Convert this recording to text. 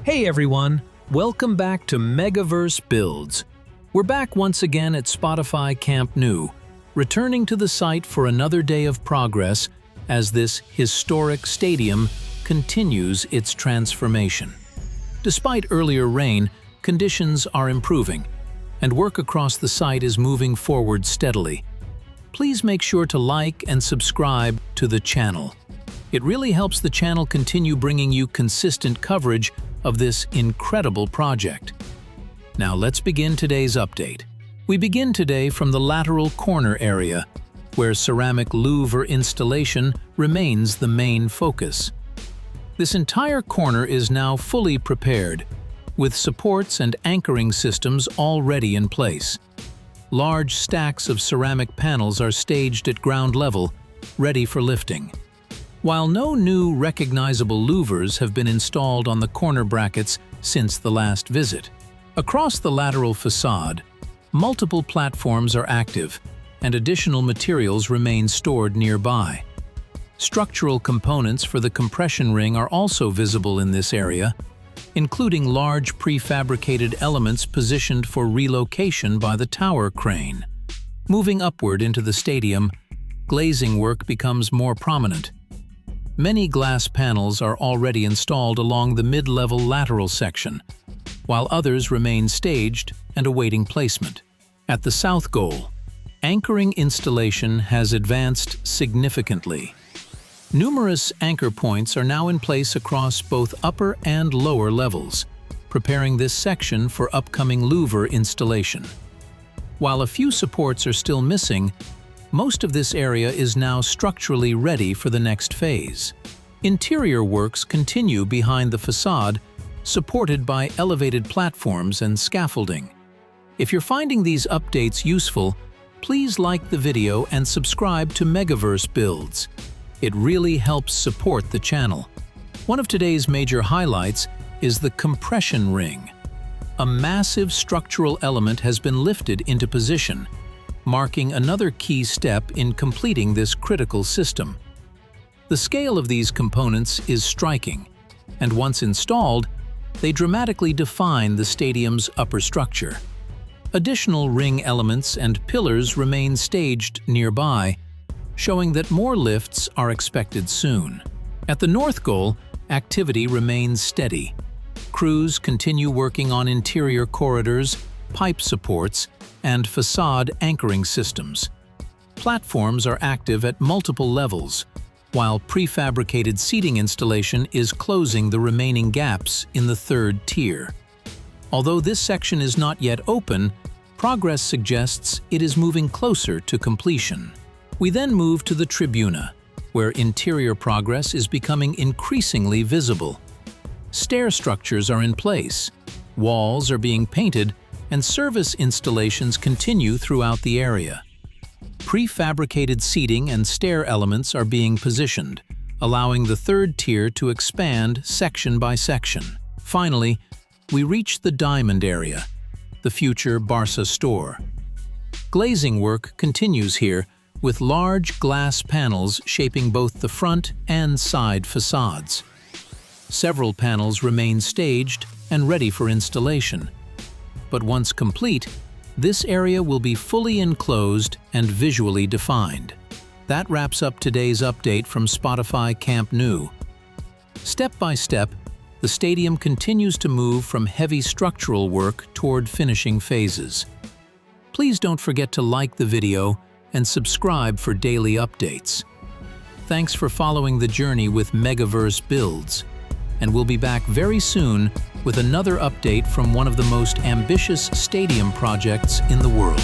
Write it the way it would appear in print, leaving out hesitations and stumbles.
Hey everyone, welcome back to Megaverse Builds. We're back once again at Spotify Camp Nou, returning to the site for another day of progress as this historic stadium continues its transformation. Despite earlier rain, conditions are improving, and work across the site is moving forward steadily. Please make sure to like and subscribe to the channel. It really helps the channel continue bringing you consistent coverage of this incredible project. Now let's begin today's update. We begin today from the lateral corner area, where ceramic louvre installation remains the main focus. This entire corner is now fully prepared, with supports and anchoring systems already in place. Large stacks of ceramic panels are staged at ground level, ready for lifting. While no new recognizable louvers have been installed on the corner brackets since the last visit, across the lateral facade, multiple platforms are active and additional materials remain stored nearby. Structural components for the compression ring are also visible in this area, including large prefabricated elements positioned for relocation by the tower crane. Moving upward into the stadium, glazing work becomes more prominent. Many glass panels are already installed along the mid-level lateral section, while others remain staged and awaiting placement. At the south goal, anchoring installation has advanced significantly. Numerous anchor points are now in place across both upper and lower levels, preparing this section for upcoming louvre installation. While a few supports are still missing, most of this area is now structurally ready for the next phase. Interior works continue behind the facade, supported by elevated platforms and scaffolding. If you're finding these updates useful, please like the video and subscribe to Megaverse Builds. It really helps support the channel. One of today's major highlights is the compression ring. A massive structural element has been lifted into position, marking another key step in completing this critical system. The scale of these components is striking, and once installed, they dramatically define the stadium's upper structure. Additional ring elements and pillars remain staged nearby, showing that more lifts are expected soon. At the north goal, activity remains steady. Crews continue working on interior corridors, pipe supports, and facade anchoring systems. Platforms are active at multiple levels, while prefabricated seating installation is closing the remaining gaps in the third tier. Although this section is not yet open, progress suggests it is moving closer to completion. We then move to the Tribuna, where interior progress is becoming increasingly visible. Stair structures are in place, walls are being painted, and service installations continue throughout the area. Prefabricated seating and stair elements are being positioned, allowing the third tier to expand section by section. Finally, we reach the diamond area, the future Barça Store. Glazing work continues here, with large glass panels shaping both the front and side facades. Several panels remain staged and ready for installation. But once complete, this area will be fully enclosed and visually defined. That wraps up today's update from Spotify Camp Nou. Step by step, the stadium continues to move from heavy structural work toward finishing phases. Please don't forget to like the video and subscribe for daily updates. Thanks for following the journey with Megaverse Builds, and we'll be back very soon with another update from one of the most ambitious stadium projects in the world.